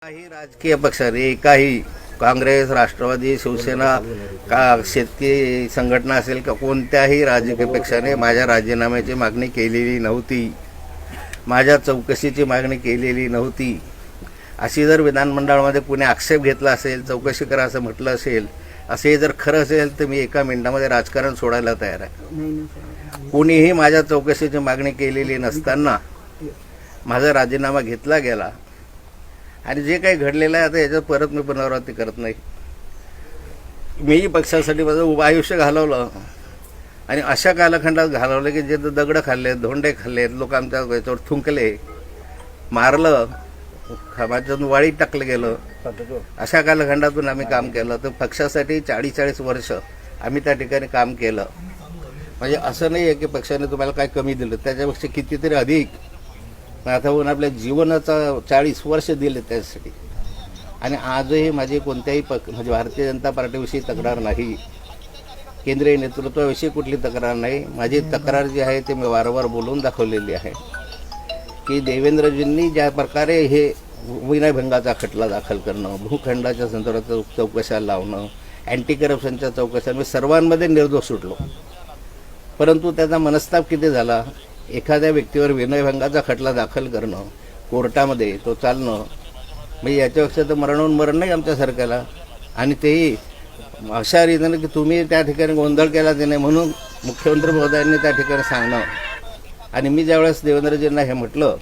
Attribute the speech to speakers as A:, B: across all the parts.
A: काही राजकीय पक्षाने काही काँग्रेस, राष्ट्रवादी, शिवसेना का शेतकरी संघटना असेल का कोणत्याही राजकीय पक्षाने माझ्या राजीनाम्याची मागणी केलेली नव्हती, माझ्या चौकशीची मागणी केलेली नव्हती. अशी जर विधानमंडळामध्ये कुणी आक्षेप घेतला असेल, चौकशी करा असं म्हटलं असेल, असे जर खरं असेल तर मी एका मिनिटामध्ये राजकारण सोडायला तयार आहे. कोणीही माझ्या चौकशीची मागणी केलेली नसताना माझा राजीनामा घेतला गेला आणि जे काही घडलेलं आहे आता याच्यात परत मी पुनरावृत्ती करत नाही. मीही पक्षासाठी माझं उभं आयुष्य घालवलं आणि अशा कालखंडात घालवलं की जे दगडं खाल्लेत, धोंडे खाल्लेत, लोक आमच्या याच्यावर थुंकले, मारलं, माझ्यातून वाळीत टाकलं गेलं. अशा कालखंडातून आम्ही काम केलं. तर पक्षासाठी 40-40 वर्ष आम्ही त्या ठिकाणी काम केलं. म्हणजे असं नाही आहे की पक्षाने तुम्हाला काय कमी दिलं, त्याच्यापेक्षा कितीतरी अधिक. आता होऊन आपल्या जीवनाचा 40 वर्ष दिले त्यासाठी. आणि आजही माझी कोणत्याही म्हणजे भारतीय जनता पार्टीविषयी तक्रार नाही, केंद्रीय नेतृत्वाविषयी कुठली तक्रार नाही. माझी तक्रार जी आहे ते मी वारंवार बोलून दाखवलेली आहे की देवेंद्रजींनी ज्या प्रकारे हे विनयभंगाचा खटला दाखल करणं, भूखंडाच्या संदर्भात चौकशा लावणं, अँटी करप्शनच्या चौकशा, मी सर्वांमध्ये निर्दोष सुटलो. परंतु त्याचा मनस्ताप किती झाला. एखाद्या व्यक्तीवर विनयभंगाचा खटला दाखल करणं कोर्टामध्ये, तो चालणं म्हणजे याच्यापेक्षा तर मरण नाही आमच्या सरकारला. आणि तेही अशा रीतीने की तुम्ही त्या ठिकाणी गोंधळ केला ते नाही म्हणून मुख्यमंत्री महोदयांनी त्या ठिकाणी सांगणं. आणि मी ज्यावेळेस देवेंद्रजींना हे म्हटलं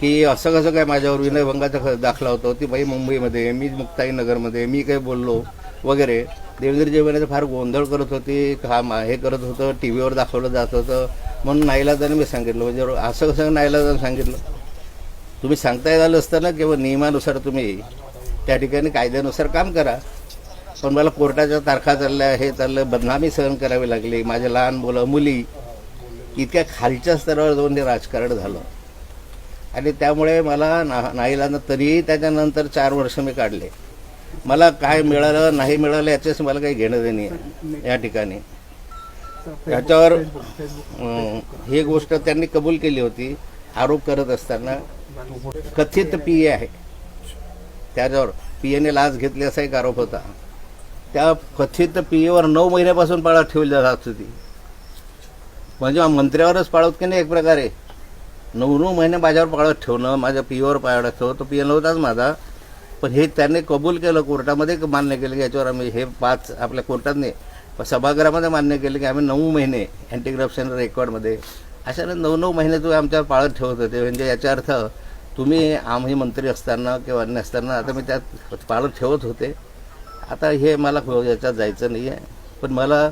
A: की असं कसं काय माझ्यावर विनयभंगाचा दाखला होता, ती बाई मुंबईमध्ये, मी मुक्ताईनगरमध्ये, मी काही बोललो वगैरे. देवेंद्रजी म्हणे फार गोंधळ करत होती, हे करत होतं, टी व्हीवर दाखवलं जात होतं म्हणून नाईलाजाने मी सांगितलं. म्हणजे असं कसं नाईलाजाने सांगितलं. तुम्ही सांगता येत आलं असतं ना किंवा नियमानुसार तुम्ही त्या ठिकाणी कायद्यानुसार काम करा. पण मला कोर्टाच्या तारखा चालल्या, हे चाललं, बदनामी सहन करावी लागली, माझे लहान मुलं मुली, इतक्या खालच्या स्तरावर जाऊन ते राजकारण झालं. आणि त्यामुळे मला नाईलाजानं तरीही त्याच्यानंतर 4 वर्ष मी काढले. मला काय मिळालं नाही मिळालं याच्याशी मला काही घेणं देणे आहे या ठिकाणी. त्याच्यावर ही गोष्ट त्यांनी कबूल केली होती. आरोप करत असताना कथित पीए आहे, त्याच्यावर पीएने लाच घेतली असा एक आरोप होता. त्या कथित पीएवर 9 महिन्यापासून पाळत ठेवली जात होती. म्हणजे मंत्र्यावरच पाळत की नाही एक प्रकारे. 9 महिने माझ्यावर पाळत ठेवणं, माझ्या पीएवर पाळत ठेवणं, तो पीए नव्हताच माझा. पण हे त्यांनी कबूल केलं, कोर्टामध्ये मान्य केलं की याच्यावर आम्ही हे 5 आपल्या कोर्टाने सभागृहामध्ये मान्य केलं की आम्ही 9 महिने अँटी करप्शन रेकॉर्डमध्ये अशाने 9 महिने तुम्ही आमच्यावर पाळत ठेवत होते. म्हणजे याचा अर्थ तुम्ही आम्ही मंत्री असताना किंवा अन्य असताना आता मी त्यात पाळत ठेवत होते. आता हे मला याच्यात जायचं नाही आहे. पण मला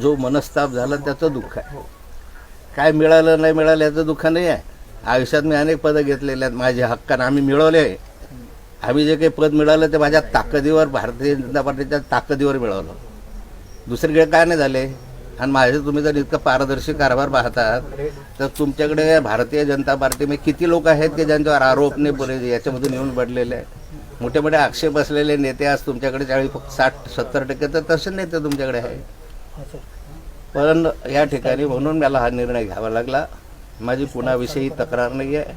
A: जो मनस्ताप झाला त्याचं दुःख आहे. काय मिळालं नाही मिळालं याचं दुःख नाही आहे. आयुष्यात मी अनेक पदं घेतलेले आहेत, माझ्या हक्कानं आम्ही मिळवले आहे. आम्ही जे काही पद मिळालं ते माझ्या ताकदीवर, भारतीय जनता पार्टीच्या ताकदीवर मिळवलं. दुसरीकडे काय नाही झाले. आणि माझे तुम्ही जर इतकं पारदर्शी कारभार पाहतात तर तुमच्याकडे भारतीय जनता पार्टीमध्ये किती लोक आहेत की ज्यांच्यावर आरोप नाही बोले याच्यामधून येऊन पडलेले आहेत. मोठे मोठे आक्षेप असलेले नेते आज तुमच्याकडे 60-70% तर तसे नेते तुमच्याकडे आहे. पण या ठिकाणी म्हणून मला हा निर्णय घ्यावा लागला. माझी कुणाविषयी तक्रार नाही आहे,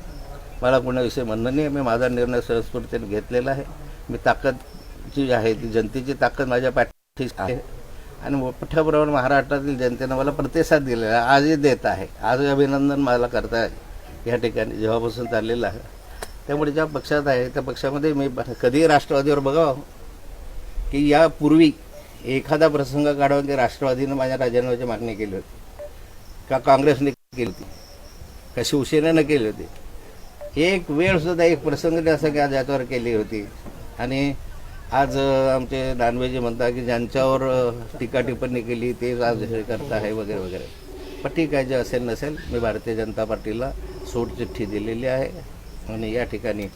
A: मला कुणाविषयी म्हणणं नाही. मी माझा निर्णय सहजस्फूर्तीने घेतलेला आहे. मी ताकद जी आहे ती जनतेची ताकद माझ्या पाठीशी आहे. आणि मोठ्या प्रमाणात महाराष्ट्रातील जनतेनं मला प्रतिसाद दिलेला आहे, आजही देत आहे. आजही अभिनंदन मला करताय या ठिकाणी जेव्हापासून चाललेलं आहे. त्यामुळे ज्या पक्षात आहे त्या पक्षामध्ये मी कधीही राष्ट्रवादीवर बघावं की यापूर्वी एखादा प्रसंग काढावा की राष्ट्रवादीनं माझ्या राजीनाम्याची मागणी केली होती का काँग्रेसने केली होती का शिवसेनेनं केली होती. एक वेळसुद्धा एक प्रसंग असं की आज याच्यावर केली होती. आणि आज आमचे दानवेजी म्हणतात की ज्यांच्यावर टीका टिप्पणी केली ते आज हे करता आहे वगैरे वगैरे. पण ठीक आहे, जे असेल नसेल, मी भारतीय जनता पार्टीला सोडचिठ्ठी दिलेली आहे. आणि या ठिकाणी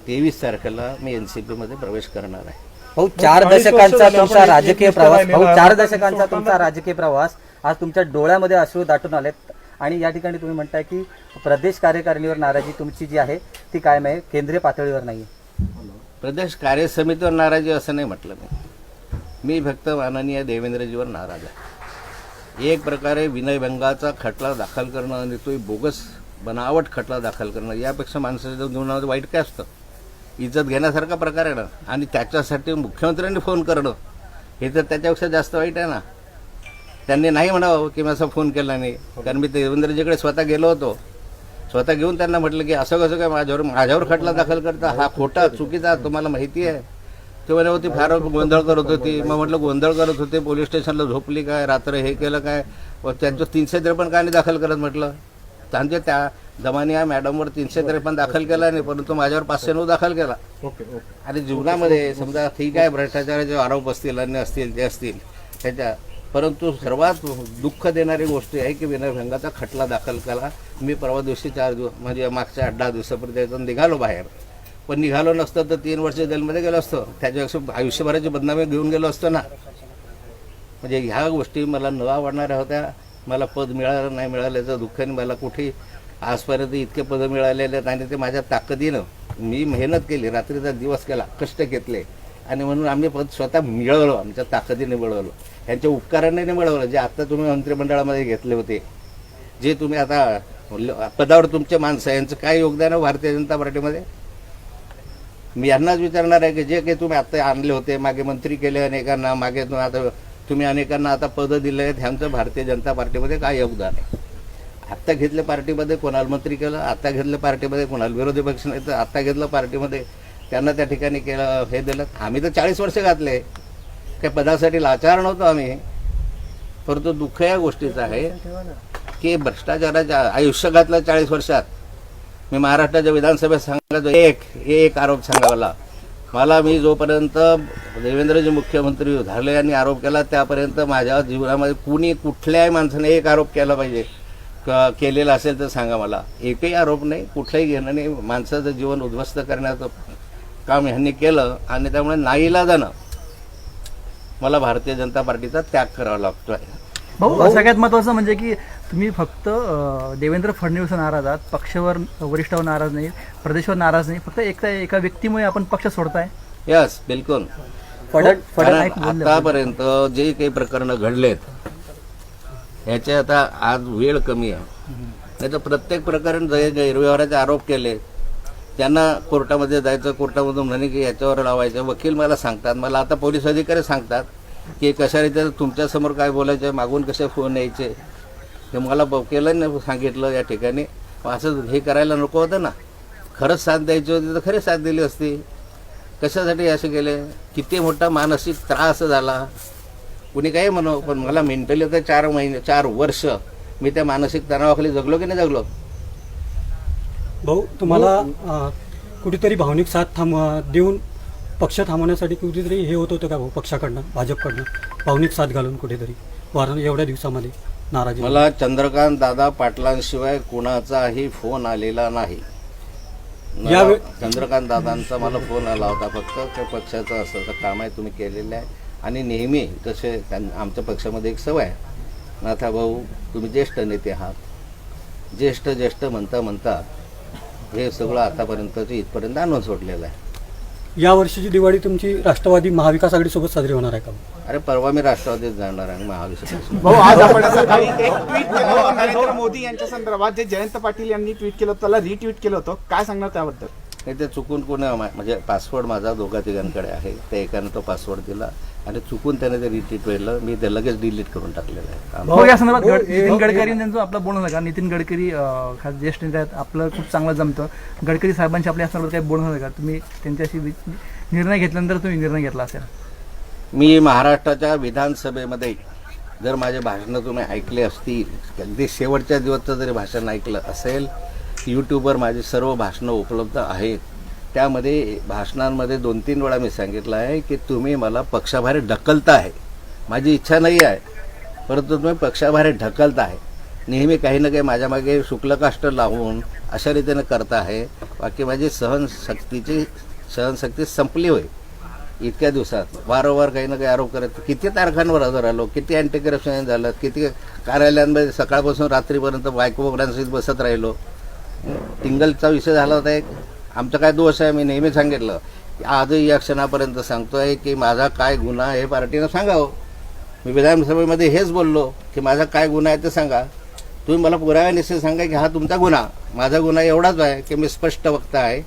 A: 23 तारखेला मी NCPमध्ये प्रवेश करणार आहे.
B: 4 दशकांचा तुमचा राजकीय प्रवास, 4 दशकांचा तुमचा राजकीय प्रवास आज तुमच्या डोळ्यामध्ये अश्रू दाटून आलेत. आणि या ठिकाणी तुम्ही म्हणताय की प्रदेश कार्यकारिणीवर नाराजी तुमची जी आहे ती कायम आहे, केंद्रीय पातळीवर नाही.
A: प्रदेश कार्य समितीवर नाराजी असं नाही म्हटलं मी फक्त माननीय देवेंद्रजीवर नाराज आहे. एक प्रकारे विनयभंगाचा खटला दाखल करणं आणि तो बोगस बनावट खटला दाखल करणं यापेक्षा माणसाच्या जीवनामध्ये वाईट काय असतं. इज्जत घेण्यासारखा प्रकार आहे ना. आणि त्याच्यासाठी मुख्यमंत्र्यांनी फोन करणं हे तर त्याच्यापेक्षा जास्त वाईट आहे ना. त्यांनी नाही म्हणावं की मी असा फोन केला नाही, कारण मी देवेंद्रजीकडे स्वतः गेलो होतो. स्वतः घेऊन त्यांना म्हटलं की असं कसं काय माझ्यावर खटला दाखल करता, हा खोटा चुकीचा तुम्हाला माहिती आहे. ते म्हणे होती फार गोंधळ करत होती. मग म्हटलं गोंधळ करत होते, पोलीस स्टेशनला झोपली काय, रात्र हे केलं काय, त्यांचं 353 काय नाही दाखल करत म्हटलं. त्यांचे त्या दमानिया मॅडमवर 353 दाखल केला नाही, परंतु माझ्यावर 509 दाखल केला. आणि जीवनामध्ये समजा ठीक आहे भ्रष्टाचाराचे आरोप असतील, अन्य असतील, जे असतील त्याच्या, परंतु सर्वात दुःख देणारी गोष्ट आहे की विनयभंगाचा खटला दाखल केला. मी परवा दिवशी 4 दिवस म्हणजे मागच्या 8-10 दिवसापर्यंत त्यातून निघालो बाहेर. पण निघालो नसतं तर 3 वर्ष जेलमध्ये गेलो असतो. त्याच्यापेक्षा आयुष्यभराची बदनामी घेऊन गेलो असतो ना. म्हणजे ह्या गोष्टी मला न आवडणाऱ्या होत्या. मला पद मिळालं नाही मिळाल्याचं दुःखाने मला कुठे आजपर्यंत इतके पदं मिळालेले आहेत. आणि ते माझ्या ताकदीनं मी मेहनत केली, रात्रीचा दिवस केला, कष्ट घेतले आणि म्हणून आम्ही पद स्वतः मिळवलं, आमच्या ताकदीने मिळवलं, यांच्या उपकाराने नाही मिळवलं. जे आत्ता तुम्ही मंत्रिमंडळामध्ये घेतले होते, जे तुम्ही आता पदावर तुमचे माणसं, यांचं काय योगदान आहे भारतीय जनता पार्टीमध्ये? मी यांनाच विचारणार आहे की जे काही तुम्ही आत्ता आणले होते, मागे मंत्री केले अनेकांना, मागे आता तुम्ही अनेकांना आता पदं दिले आहेत, ह्यांचं भारतीय जनता पार्टीमध्ये काय योगदान आहे? आत्ता घेतलं पार्टीमध्ये कोणाला मंत्री केलं, आत्ता घेतलं पार्टीमध्ये कोणाला विरोधी पक्ष नाही, तर आत्ता घेतलं पार्टीमध्ये त्यांना त्या ठिकाणी केलं, हे दिलं. आम्ही तर 40 वर्ष घातले, त्या पदासाठी लाचार नव्हतो आम्ही. परंतु दुःख या गोष्टीचं आहे की भ्रष्टाचाराच्या आयुष्य घातलं 40 वर्षात. मी महाराष्ट्राच्या विधानसभेत सांगायचो एक आरोप सांगा मला. मी जोपर्यंत देवेंद्रजी मुख्यमंत्री झाले आणि आरोप केला त्यापर्यंत माझ्या जीवनामध्ये कुणी कुठल्याही माणसाने एक आरोप केला पाहिजे केलेला असेल तर सांगा मला. एकही आरोप नाही, कुठलंही घेणं नाही. माणसाचं जीवन उद्ध्वस्त करण्याचं काम ह्यांनी केलं आणि त्यामुळे नाईलाजानं मला भारतीय जनता पार्टीचा त्याग करावा लागतो आहे.
C: भाऊ, सगळ्यात महत्त्वाचं म्हणजे की तुम्ही फक्त देवेंद्र फडणवीस नाराज आहात, पक्षावर वरिष्ठावर नाराज नाही, प्रदेशवर नाराज नाही, फक्त एका व्यक्तीमुळे आपण पक्ष सोडताय.
A: यस, बिलकुल. आतापर्यंत जे काही प्रकरणं घडलेत ह्याचे आता आज वेळ कमी आहे. नाही तर प्रत्येक प्रकरण जे गैरव्यवहाराचे आरोप केले त्यांना कोर्टामध्ये जायचं, कोर्टामधून म्हणे की याच्यावर लावायचं. वकील मला सांगतात, मला आता पोलीस अधिकारी सांगतात की कशा रीतीने तुमच्यासमोर काय बोलायचं, मागून कसे फोन यायचे, हे मला वकिलांनी सांगितलं या ठिकाणी. असं हे करायला नको होतं ना. खरंच साथ द्यायची होती तर खरी साथ दिली असती. कशासाठी असे केले? किती मोठा मानसिक त्रास झाला. कुणी काही म्हणो, पण मला मेंटली तर 4 वर्ष मी त्या मानसिक तणावाखाली जगलो की नाही जगलो.
D: भाऊ, तुम्हाला कुठेतरी भावनिक साथ देऊन पक्ष थांबवण्यासाठी कुठेतरी हे होत होतं का भाऊ, पक्षाकडनं, भाजपकडनं भावनिक साथ घालून कुठेतरी एवढ्या दिवसामध्ये नाराजी?
A: मला चंद्रकांत दादा पाटलांशिवाय कुणाचाही फोन आलेला नाही. चंद्रकांत दादांचा मला फोन आला होता. फक्त त्या पक्षाचं असं काम आहे, तुम्ही केलेलं आहे. आणि नेहमी तसे आमच्या पक्षामध्ये एक सवय आहे, नाथा भाऊ तुम्ही ज्येष्ठ नेते आहात, ज्येष्ठ म्हणता हे सगळं आतापर्यंतचं इथपर्यंत आणून सोडलेलं आहे.
D: या वर्षीची दिवाळी तुमची राष्ट्रवादी महाविकास आघाडीसोबत साजरी होणार आहे का?
A: अरे परवा मी राष्ट्रवादीत जाणार आहे महाविकास.
E: भाऊ, आज आपण सकाळी एक ट्विट केलं होतं नरेंद्र मोदी यांच्या संदर्भात, जे जयंत पाटील यांनी ट्विट केलं होतं त्याला रिट्विट केलं होतं, काय सांगणार त्याबद्दल?
A: नाही, ते चुकून कोणी म्हणजे पासवर्ड माझा 2-3 आहे, त्या एकानं तो पासवर्ड दिला आणि चुकून त्याने ते रिट्वीट केलं. मी ते लगेच डिलीट करून टाकलेलं आहे.
C: भाऊ, या संदर्भात नितीन गडकरी यांचं आपलं बोलणं झालं का? नितीन गडकरी खास ज्येष्ठ नेते आहेत, आपलं खूप चांगलं जमतं. गडकरी साहेबांशी आपल्या या संदर्भात काही बोलणं झालं का? तुम्ही त्यांच्याशी निर्णय घेतल्यानंतर तुम्ही निर्णय घेतला असेल?
A: मी महाराष्ट्राच्या विधानसभेमध्ये जर माझे भाषणं तुम्ही ऐकले असतील, अगदी शेवटच्या दिवसचं जरी भाषण ऐकलं असेल, यूट्यूबवर माझी सर्व भाषणं उपलब्ध आहेत. त्यामध्ये भाषणांमध्ये 2-3 वेळा मी सांगितलं आहे की तुम्ही मला पक्षाबाहेर ढकलता आहे. माझी इच्छा नाही आहे, परंतु तुम्ही पक्षाबाहेर ढकलता आहे. नेहमी काही ना काही माझ्या मागे शुक्लकाष्ट लावून अशा रीतीने करता आहे. बाकी माझी सहनशक्ती संपली होय. इतक्या दिवसात वारंवार काही ना काही आरोप करत, किती तारखांवर हजर आलो, किती अँटी करप्शन झालं, किती कार्यालयांमध्ये सकाळपासून रात्रीपर्यंत बायकोबरांसहित बसत राहिलो. टिंगलचा विषय झाला होता एक. आमचा काय दोष आहे? मी नेहमी सांगितलं की आजही या क्षणापर्यंत सांगतो आहे की माझा काय गुन्हा आहे पार्टीनं सांगावं. मी विधानसभेमध्ये हेच बोललो की माझा काय गुन्हा आहे ते सांगा. तुम्ही मला पुराव्यानिश्चित सांगा की हा तुमचा गुन्हा. माझा गुन्हा एवढाच आहे की मी स्पष्ट वक्ता आहे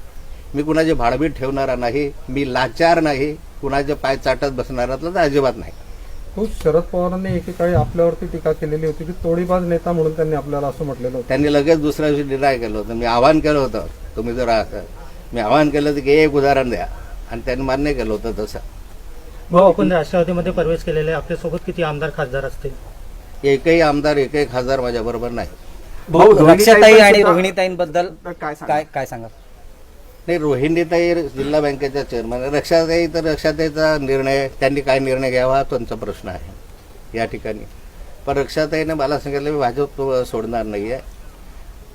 A: मी कुणाचे भाडबीड ठेवणारा नाही, मी लाचार नाही, कुणाचे पाय चाटत बसणारातलं तर अजिबात नाही.
F: खूप शरद पवारांनी एकेकाळी आपल्यावरती टीका केलेली होती की तोडीबाज नेता म्हणून त्यांनी आपल्याला असं म्हटलेलं होतं.
A: त्यांनी लगेच दुसऱ्या दिवशी डिनाय केलं होतं. मी आवाहन केलं होतं, तुम्ही जर मी आवाहन केलं होतं की एक उदाहरण द्या, आणि त्यांनी मान्य केलं होतं तसं.
G: भाऊ, आपण राष्ट्रवादीमध्ये प्रवेश केलेला आहे, आपल्यासोबत किती आमदार खासदार असतील?
A: एकही आमदार एकही खासदार माझ्याबरोबर नाही.
E: भाऊ,
B: रक्षाताई
E: रोहिणीताई
B: आणि
E: सुद्धा-
B: रोहिणीताईंबद्दल
E: काय सांगा?
B: काय सांगा?
A: नाही, रोहिणीताई जिल्हा बँकेच्या चेअरमन, रक्षाताई तर रक्षाताईचा निर्णय, त्यांनी काय निर्णय घ्यावा हा त्यांचा प्रश्न आहे या ठिकाणी. पण रक्षाताईने मला सांगितलं मी भाजप सोडणार नाही आहे.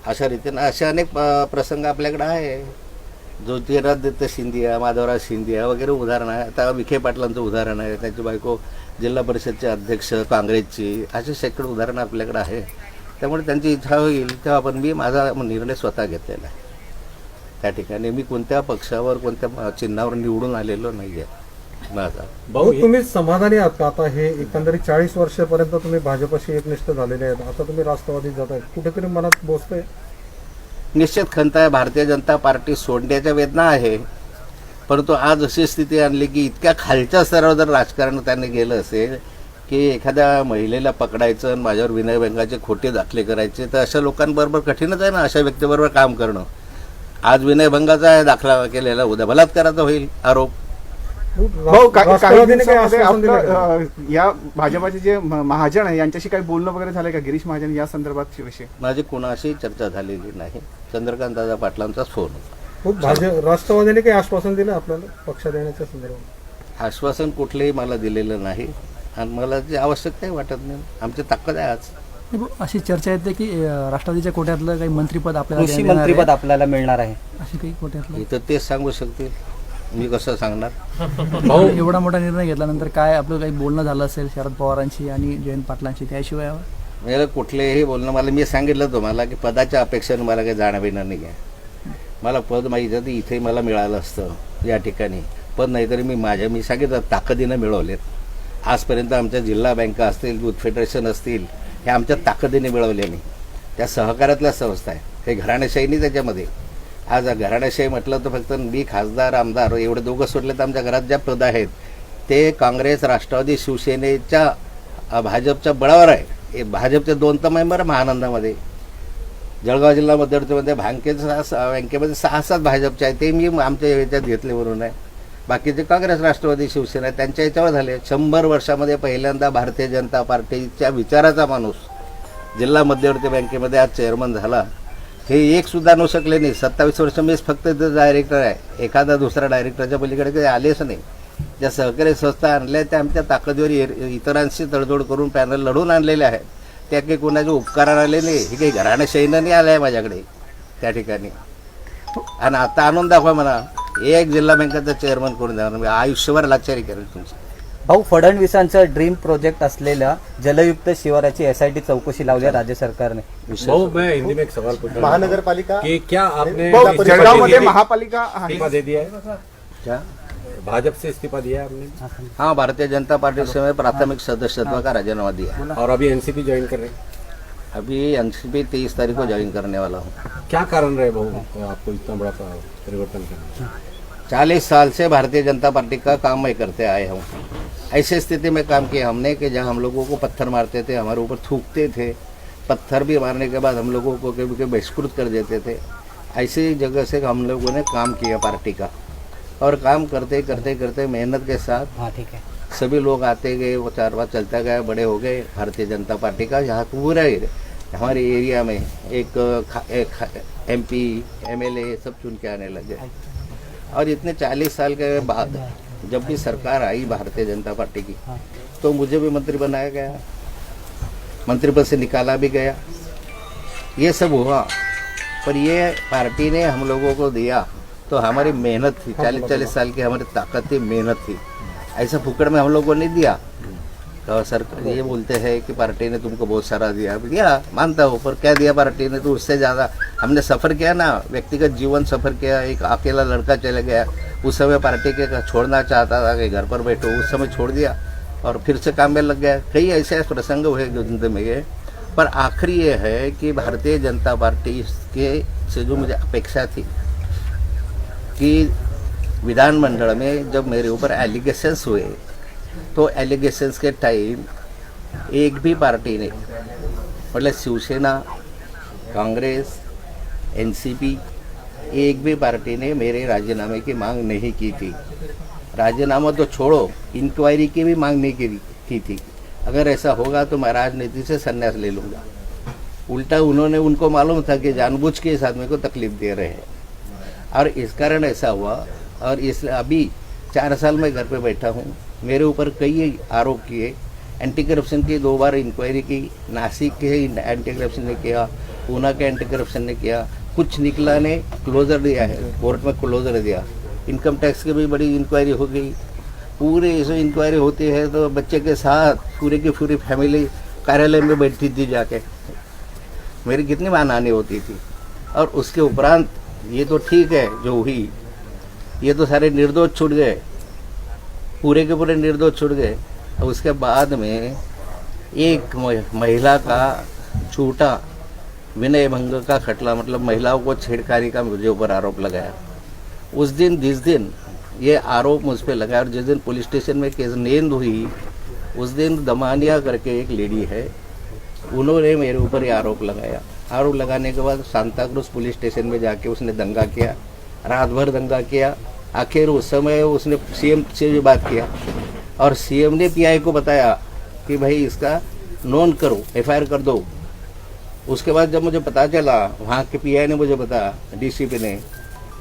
A: अशा रीतीनं असे अनेक प्रसंग आपल्याकडे आहे. ज्योतिरादित्य सिंधिया, माधवराज सिंधिया वगैरे उदाहरण आहे. आता विखे पाटलांचं उदाहरण आहे, त्यांची बायको जिल्हा परिषदचे अध्यक्ष काँग्रेसची, अशी शेकडो उदाहरणं आपल्याकडे आहे. त्यामुळे त्यांची इच्छा होईल तेव्हा पण मी माझा निर्णय स्वतः घेतलेला आहे. त्या ठिकाणी मी कोणत्या पक्षावर कोणत्या चिन्हावर निवडून आलेलो नाही आहे माझा.
F: भाऊ, तुम्ही समाधानी आहात का? आता हे एकंदरीत 40 वर्षापर्यंत तुम्ही भाजपशी एकनिष्ठ झालेले आहेत, आता तुम्ही राष्ट्रवादीत जात आहे, कुठेतरी मनात बोचतंय?
A: निश्चित खंत आहे. भारतीय जनता पार्टी सोडण्याच्या वेदना आहे, परंतु आज अशी स्थिती आणली की इतक्या खालच्या स्तरावर जर राजकारण त्यांनी गेलं असेल की एखाद्या महिलेला पकडायचं आणि माझ्यावर विनयभंगाचे खोटे दाखले करायचे, तर अशा लोकांबरोबर कठीणच आहे ना अशा व्यक्तीबरोबर काम करणं. आज विनयभंगाचा दाखला केलेला, उद्या बलात्काराचा होईल आरोप.
E: भाऊ, काही
F: राष्ट्रवादीने काही
E: दिवसामध्ये
F: आश्वासन दिलं का?
E: आपलं या भाजपाचे जे महाजन आहे यांच्याशी काही बोलणं वगैरे झालंय का, गिरीश महाजन या संदर्भात विषय?
A: माझी कुणाशी चर्चा झालेली नाही. चंद्रकांत दादा पाटलांचाच फोन होता.
F: खूप राष्ट्रवादीने काही आश्वासन दिलं आपल्याला पक्ष देण्याच्या संदर्भात?
A: आश्वासन कुठलंही मला दिलेलं नाही आणि मला जे आवश्यकताही वाटत नाही. आमची ताकद आहे आज.
C: नाही, भाऊ, अशी चर्चा येते की राष्ट्रवादीच्या कोट्यातलं काही मंत्रीपद आपल्याला
B: कृषी
C: देण्यात येणार आहे.
B: मंत्रीपद आपल्याला मिळणार आहे.
C: अशी काही कोट्यातलं
A: इथं तेच सांगू शकतील, मी कसं सांगणार.
C: एवढा मोठा निर्णय घेतल्यानंतर काय आपलं काही बोलणं झालं असेल शरद पवारांशी आणि जयंत पाटलांशी, त्याशिवाय
A: मला कुठलेही बोलणं, मला मी सांगितलं तुम्हाला की पदाच्या अपेक्षेने मला काही जाणं नाही आहे. मला पद माहिती आहे इथे मला मिळालं असतं या ठिकाणी, पण नाहीतरी मी सांगितलं ताकदीनं मिळवलेत. आजपर्यंत आमच्या जिल्हा बँका असतील, दूध फेडरेशन असतील, हे आमच्या ताकदीने मिळवले नाही. त्या सहकार्यातल्या संस्था आहे, काही घराणेशाही नाही त्याच्यामध्ये. आज घराणेशाही म्हटलं तर फक्त मी खासदार आमदार एवढे दोघं सोडले तर आमच्या घरात ज्या पद आहेत ते काँग्रेस, राष्ट्रवादी, शिवसेनेच्या भाजपच्या बळावर आहे. हे भाजपचे 2 तर मेंबर महानंदामध्ये, जळगाव जिल्हा मध्यवर्तीमध्ये बँकेमध्ये 6-7 भाजपचे आहे, ते मी आमच्या याच्यात घेतले म्हणून आहे. बाकीचे काँग्रेस, राष्ट्रवादी, शिवसेना त्यांच्या याच्यावर झाले. 100 वर्षामध्ये पहिल्यांदा भारतीय जनता पार्टीच्या विचाराचा माणूस जिल्हा मध्यवर्ती बँकेमध्ये आज चेअरमन झाला. हे एक सुद्धा आणू शकले नाही. 27 वर्ष मीच फक्त इथं डायरेक्टर आहे, एखादा दुसरा डायरेक्टरच्या पलीकडे काही आलेच नाही. ज्या सहकारी संस्था आणल्या त्या आमच्या ताकदीवर इतरांशी तडजोड करून पॅनल लढून आणलेले आहेत. त्या काही कोणाचे उपकार आले नाही. हे काही घराणेशाहीनं नाही आलं आहे माझ्याकडे त्या ठिकाणी. आणि आता आणून दाखवा म्हणा, एक जिल्हा बँकेचा चेअरमन करून द्या, मी आयुष्यभर लाचारी करेल तुमची.
B: भाऊ, फडणवीसांचं ड्रीम प्रोजेक्ट असलेल्या जलयुक्त शिवाराची SIT चौकशी लावली आहे राज्य सरकारने.
H: भाऊ, मैं हिंदी में एक सवाल पूछ रहा हूँ
G: महानगरपालिका
H: कि क्या आपने
E: भाऊ, जळगावमध्ये महापालिका आहे.
H: इस्तीफा दे दिया है?
A: क्या?
H: भाजपा से इस्तीफा दिया है आपने?
A: हाँ, भारतीय जनता पार्टी से मैं प्राथमिक सदस्यत्व का राजीनामा दिया.
H: और अभी एनसीपी ज्वाइन कर रहे हैं,
A: अभी एनसीपी 23 तारीख को ज्वाइन करने वाला हूँ.
H: क्या कारण रहे भाऊ आपको इतना बड़ा परिवर्तन करना?
A: 40 साल से भारतीय जनता पार्टी का काम मैं करते आए हूँ. ऐसी स्थिति में काम किया हमने कि जहाँ हम लोगों को पत्थर मारते थे, हमारे ऊपर थूकते थे, पत्थर भी मारने के बाद हम लोगों को कभी कभी बहिष्कृत कर देते थे. ऐसी जगह से हम लोगों ने काम किया पार्टी का, और काम करते करते करते मेहनत के साथ
B: हाँ, ठीक है.
A: सभी लोग आते गए, वो 4 बार चलता गया, बड़े हो गए. भारतीय जनता पार्टी का यहाँ पूरा हमारे एरिया में एक MP MLA सब चुन के आने लगे. और इतने 40 साल के बाद जब भी सरकार आई भारतीय जनता पार्टी की, तो मुझे भी मंत्री बनाया गया, मंत्री पद से निकाला भी गया. ये सब हुआ, पर ये पार्टी ने हम लोगों को दिया तो हमारी मेहनत थी. 40-40 साल की हमारी ताकत थी, मेहनत थी. ऐसा फुकड़ में हम लोगों ने दिया. तो सरकार ये बोलते हैं कि पार्टी ने तुमको बहुत सारा दिया, मानता हूँ, पर क्या दिया पार्टी ने? तो उससे ज़्यादा हमने सफ़र किया ना, व्यक्तिगत जीवन सफ़र किया. एक अकेला लड़का चले गया, उस समय पार्टी के छोड़ना चाहता था कि घर पर बैठो, उस समय छोड़ दिया और फिर से काम में लग गया. कई ऐसे प्रसंग हुए जिंदगी में, पर आखिरी ये है कि भारतीय जनता पार्टी के से जो मुझे अपेक्षा थी कि विधानमंडल में जब मेरे ऊपर एलिगेशंस हुए तो एलिगेशंस के टाइम एक भी पार्टी ने, मतलब शिवसेना, कांग्रेस, एनसीपी, एक भी पार्टी ने मेरे राजीनामे की मांग नहीं की थी। राजीनामा तो छोड़ो, इंक्वायरी की भी मांग नहीं की थी। अगर ऐसा होगा तो मैं राजनीति से संन्यास ले लूँगा। उल्टा उन्होंने, उनको मालूम था कि जानबूझ के इस आदमी को तकलीफ दे रहे हैं और इस कारण ऐसा हुआ। और इस अभी 4 साल में घर पे बैठा हूँ, मेरे ऊपर कई आरोप किए। एंटी करप्शन की 2 बार इंक्वायरी की, नासिक के एंटी करप्शन ने किया, पूना के एंटी करप्शन ने किया, कुछ निकला ने क्लोजर दिया है, कोर्ट में क्लोजर दिया। इनकम टैक्स की भी बड़ी इंक्वायरी हो गई। पूरे ऐसे इंक्वायरी होती है तो बच्चे के साथ पूरी की पूरी फैमिली कार्यालय में बैठती थी जाके, मेरी कितनी मानहानि होती थी। और उसके उपरांत ये तो ठीक है जो हुई, ये तो सारे निर्दोष छूट गए, पूरे के पूरे निर्दोष छूट गए। और उसके बाद में एक महिला का झूठा विनय भंग का खटला, मतलब महिलाओं को छेड़खानी का मुझे ऊपर आरोप लगाया। उस दिन जिस दिन ये आरोप मुझ पर लगाया और जिस दिन पुलिस स्टेशन में केस नेंद हुई, उस दिन दमानिया करके एक लेडी है, उन्होंने मेरे ऊपर ये आरोप लगाया। आरोप लगाने के बाद सांताक्रूज पुलिस स्टेशन में जाके उसने दंगा किया, रात भर दंगा किया। आखिर उस समय उसने सीएम से भी बात किया और सीएम ने पीआई को बताया कि भाई इसका नोन करो, एफआईआर कर दो। उसके बाद जब मुझे पता चला, वहाँ के पीआई ने मुझे बताया, डीसीपी ने,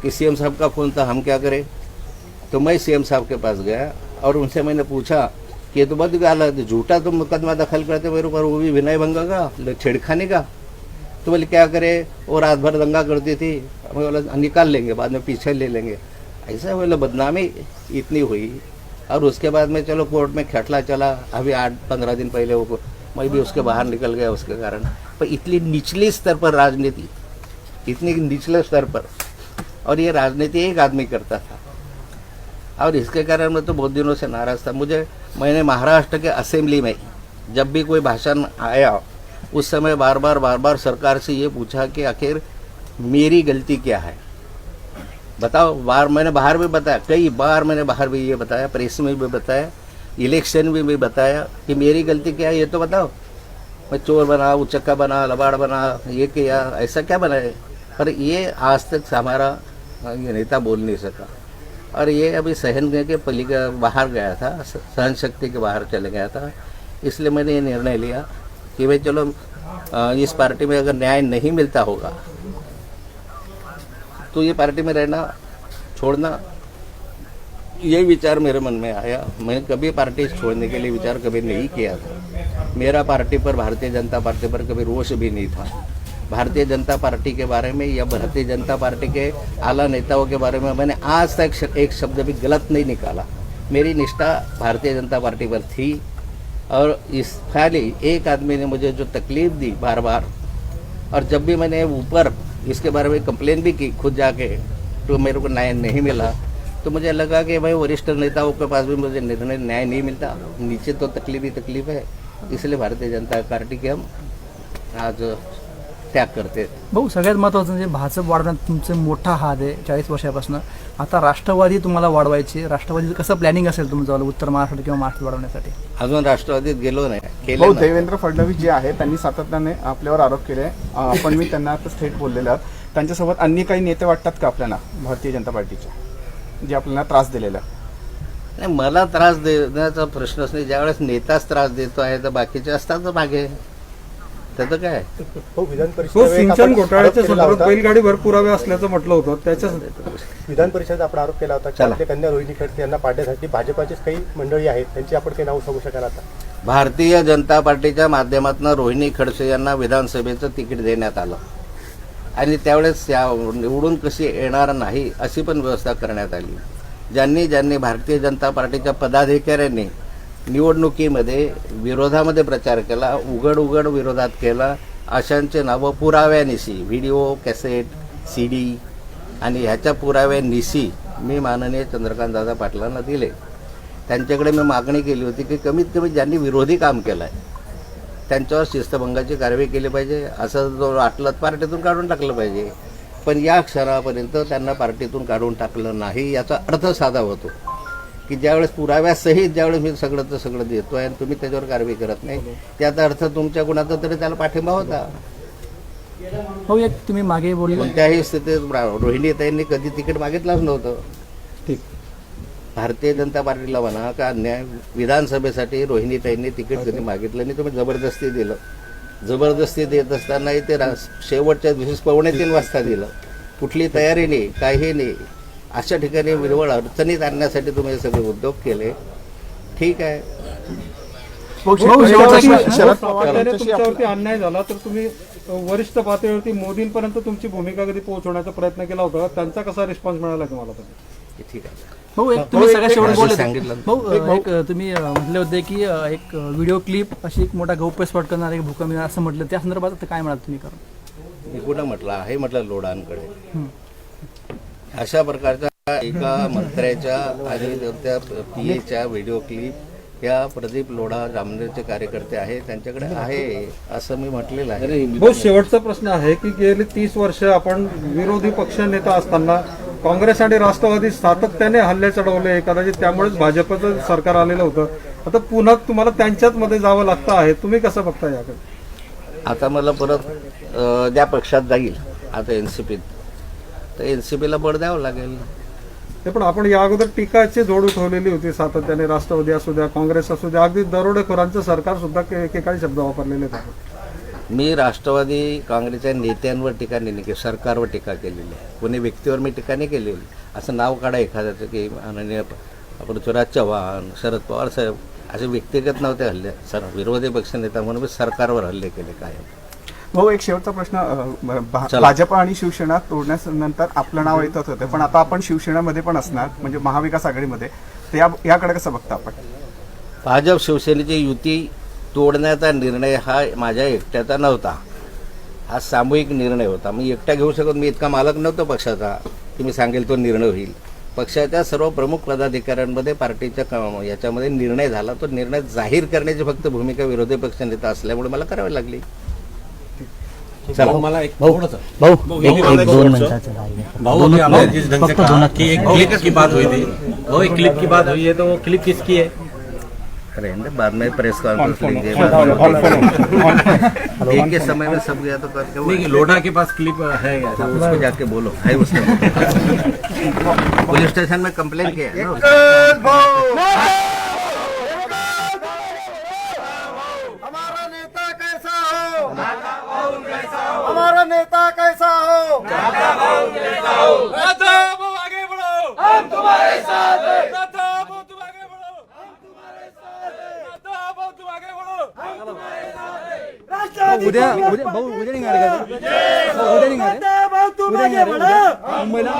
A: कि सीएम साहब का फ़ोन था, हम क्या करें। तो मैं सीएम साहब के पास गया और उनसे मैंने पूछा कि ये तो बहुत गलत, झूठा तुम मुकदमा दखल करते मेरे ऊपर, वो भी विनय भंग का, छेड़खानी का। तो बोले क्या करे, वो रात भर दंगा करती थी। मैं बोला निकाल लेंगे, बाद में पीछे ले लेंगे। ऐसा बोले बदनामी इतनी हुई। और उसके बाद में चलो कोर्ट में खटला चला, अभी 8-15 दिन पहले वो मैं भी उसके बाहर निकल गया उसके कारण। पर इतनी निचले स्तर पर राजनीति, इतनी निचले स्तर पर, और ये राजनीति एक आदमी करता था। और इसके कारण मैं तो बहुत दिनों से नाराज़ था। मैंने महाराष्ट्र के असेंबली में जब भी कोई भाषण आया, उस समय बार बार सरकार से ये पूछा कि आखिर मेरी गलती क्या है, बताओ। मैंने बाहर भी बताया, कई बार मैंने बाहर भी ये बताया, प्रेस में भी बताया, इलेक्शन में भी बताया कि मेरी गलती क्या है ये तो बताओ। मैं चोर बना, उचक्का बना, लबाड़ बना, ये किया, ऐसा क्या बनाए। पर ये आज तक हमारा ये नेता बोल नहीं सका। और ये अभी सहन के बाहर गया था, सहन शक्ति के बाहर चले गया था। इसलिए मैंने ये निर्णय लिया कि भाई चलो इस पार्टी में अगर न्याय नहीं मिलता होगा तो ये पार्टी में रहना छोड़ना, ये विचार मेरे मन में आया। मैं कभी पार्टी छोड़ने के लिए विचार कभी नहीं किया था। मेरा पार्टी पर, भारतीय जनता पार्टी पर कभी रोष भी नहीं था। भारतीय जनता पार्टी के बारे में या भारतीय जनता पार्टी के आला नेताओं के बारे में मैंने आज तक एक शब्द भी गलत नहीं निकाला। मेरी निष्ठा भारतीय जनता पार्टी पर थी। और इस खाली एक आदमी ने मुझे जो तकलीफ दी बार बार, और जब भी मैंने ऊपर इसके बारे में कंप्लेन भी की खुद जाके, तो मेरे को न्याय नहीं मिला। तो मुझे लगा कि भाई वरिष्ठ नेताओं के पास भी मुझे न्याय नहीं मिलता, नीचे तो तकलीफ ही तकलीफ है। इसलिए भारतीय जनता पार्टी के हम आज त्याग करते।
C: भाऊ, सगळ्यात महत्त्वाचं म्हणजे भाजप वाढवण्यात तुमचे मोठा हात आहे 40 वर्षापासून। आता राष्ट्रवादी तुम्हाला वाढवायची, राष्ट्रवादीचं कसं प्लॅनिंग असेल तुमचं उत्तर महाराष्ट्र किंवा महाराष्ट्र वाढवण्यासाठी?
A: अजून राष्ट्रवादीत गेलो नाही, केलं
E: भाऊ,
A: नाही.
E: देवेंद्र फडणवीस जे आहे त्यांनी सातत्याने आपल्यावर आरोप केले, आपण मी त्यांना आता थेट बोललेलो आहोत. त्यांच्यासोबत अन्य काही नेते वाटतात का आपल्याला भारतीय जनता पार्टीचे, जे आपल्याला त्रास दिलेला?
A: नाही, मला त्रास देण्याचा प्रश्नच नाही. ज्यावेळेस नेताच त्रास देतो आहे तर बाकीचे असतात मागे, त्याचं काय.
F: तो सिंचन घोटाळ्याच्या संदर्भात बैलगाडीवर पुरावे असल्याचं म्हटलं होतं, त्याच्या
I: विधान परिषदेत आपण आरोप केला होता की आपल्या कन्या रोहिणी खडसे यांना पाडण्यासाठी भाजपाचीच काही मंडळी आहेत, त्यांची आपण काही नाव सांगू शकाल आता?
A: भारतीय जनता पार्टीच्या माध्यमातून रोहिणी खडसे यांना विधानसभेचं तिकीट देण्यात आलं आणि त्यावेळेस निवडून कशी येणार नाही अशी पण व्यवस्था करण्यात आली. ज्यांनी भारतीय जनता पार्टीच्या पदाधिकाऱ्यांनी निवडणुकीमध्ये विरोधामध्ये प्रचार केला, उघड विरोधात केला, अशांचे नावं पुराव्यानिशी, व्हिडिओ, कॅसेट, CD आणि ह्याच्या पुराव्यानिशी मी माननीय चंद्रकांतदादा पाटलांना दिले. त्यांच्याकडे मी मागणी केली होती की कमीत कमी ज्यांनी विरोधी काम केलं आहे त्यांच्यावर शिस्तभंगाची कारवाई केली पाहिजे, असं जो आटलत पार्टीतून काढून टाकलं पाहिजे. पण या क्षणापर्यंत त्यांना पार्टीतून काढून टाकलं नाही. याचा अर्थ साधा होतो की ज्यावेळेस पुराव्यासहित ज्यावेळेस मी सगळं देतोय आणि तुम्ही त्याच्यावर कारवाई करत नाही, त्याचा अर्थ तुमच्या कुणाचा तरी त्याला पाठिंबा होता.
C: हो, एक तुम्ही मागे बोलले
A: कोणत्याही स्थितीत रोहिणीताईंनी कधी तिकीट मागितलंच नव्हतं.
F: ठीक.
A: भारतीय जनता पार्टीला म्हणा का अन्याय, विधानसभेसाठी रोहिणीताईंनी तिकीट कधी मागितलं नाही, तुम्ही जबरदस्ती दिलं. जबरदस्ती देत असतानाही ते शेवटच्या दिवशी 2:45 वाजता दिलं. कुठली तयारी नाही, काही नाही. अशा ठिकाणी निव्वळ अडचणीत आणण्यासाठी तुम्ही हे सगळे उद्योग केले. ठीक आहे.
E: शरद पवार
F: त्याने
E: यांच्याशी
F: तुमच्यावरती अन्याय झाला तर तुम्ही वरिष्ठ पातळीवरती मोदींपर्यंत तुमची भूमिका कधी पोहोचवण्याचा प्रयत्न केला होता, त्यांचा कसा रिस्पॉन्स मिळाला तुम्हाला?
A: ठीक आहे.
C: भाऊ, एक तुम्ही सगळ्या शेवट
A: असं
C: बोलले
A: सांगितलं.
C: भाऊ, एक तुम्ही म्हटले होते की एक व्हिडिओ क्लिप अशी एक मोठा गौप्यस्फोट करणार एक भूकंप येणार असं म्हटलं, त्या संदर्भात आता काय म्हणाल तुम्ही? करून
A: मी कुठं म्हटलं आहे, म्हटलं लोढांकडे अशा प्रकारच्या एका मंत्र्याच्या आणि त्या पीएच्या व्हिडिओ क्लिप या प्रदीप लोढा जामनेरचे कार्यकर्ते आहेत त्यांच्याकडे आहे असं मी म्हटलेलं आहे.
F: बहुत शेवटचा प्रश्न आहे की गेली 30 वर्ष आपण विरोधी पक्ष नेता असताना काँग्रेस आणि राष्ट्रवादी सातत्याने हल्ले चढवले, कदाचित त्यामुळेच भाजपचं सरकार आलेलं होतं. आता पुन्हा तुम्हाला त्यांच्याच मध्ये जावं लागतं आहे, तुम्ही कसं बघता याकडे?
A: आता मला परत ज्या पक्षात जाईल आता एनसीपीत, तर एनसीपीला बळ द्यावं लागेल.
F: ते पण आपण या अगोदर टीकाची जोड उठवलेली होती सातत्याने, राष्ट्रवादी असू द्या, काँग्रेस असू द्या, अगदी दरोडेखोरांचं सरकार सुद्धा एकेकाळी शब्द वापरलेले होते.
A: मी राष्ट्रवादी काँग्रेसच्या नेत्यांवर टीका नाही केली, सरकारवर टीका केलेली आहे. कोणी व्यक्तीवर मी टीका नाही केलेली. असं नाव काढा एखाद्याचं की माननीय पृथ्वीराज चव्हाण, शरद पवार साहेब असे व्यक्तिगत नव्हते हल्ले. विरोधी पक्षनेता म्हणून मी सरकारवर हल्ले केले काय.
E: भाऊ, एक शेवटचा प्रश्न. भाजप आणि शिवसेना तोडण्यानंतर आपलं नाव येतच होतं, पण आता आपण शिवसेनेमध्ये पण असणार, म्हणजे महाविकास आघाडीमध्ये, तर याकडे कसं बघता आपण?
A: भाजप शिवसेनेची युती तोडण्याचा निर्णय हा माझ्या एकट्याचा नव्हता, हा सामूहिक निर्णय होता. मी एकटा घेऊ शकत, मी इतका मालक नव्हतो पक्षाचा की मी सांगेल तो निर्णय होईल. पक्षाच्या सर्व प्रमुख पदाधिकाऱ्यांमध्ये पार्टीच्या याच्यामध्ये निर्णय झाला. तो निर्णय जाहीर करण्याची फक्त भूमिका विरोधी पक्षनेता असल्यामुळे मला करावी लागली.
H: मला एक थोडंसं
B: भाऊ एक 2 मिनिटाचं
H: भाऊ अभी आपने जिस ढंग से कहा कि एक क्लिप की बात हुई थी, वो एक क्लिप की बात हुई है, तो वो क्लिप किसकी है?
A: अरे बाद में प्रेस कॉन्फ्रेंस लीजिए, एक के समय में सब गया तो करके वो
H: नहीं, लोढ़ा के पास क्लिप है क्या?
A: तो उसको जाके बोलो है उसने पुलिस स्टेशन में कंप्लेन किया है ना.
I: हमारा नेता कैसा हो, हमारा नेता कैसा हो, आगे बढ़ो, हम तुम्हारे साथ हैं, तुम आगे बढ़ो, हम तुम्हारे साथ हैं, तुम आगे बढ़ो, हम तुम्हारे साथ हैं.
C: उद्या निघणार का? उद्या निघणार
I: तुम आगे बढ़ो,
C: मुंबईला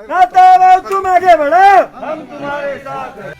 I: नाता भाऊ तुम आगे बढ़ो, हम तुम्हारे साथ हैं.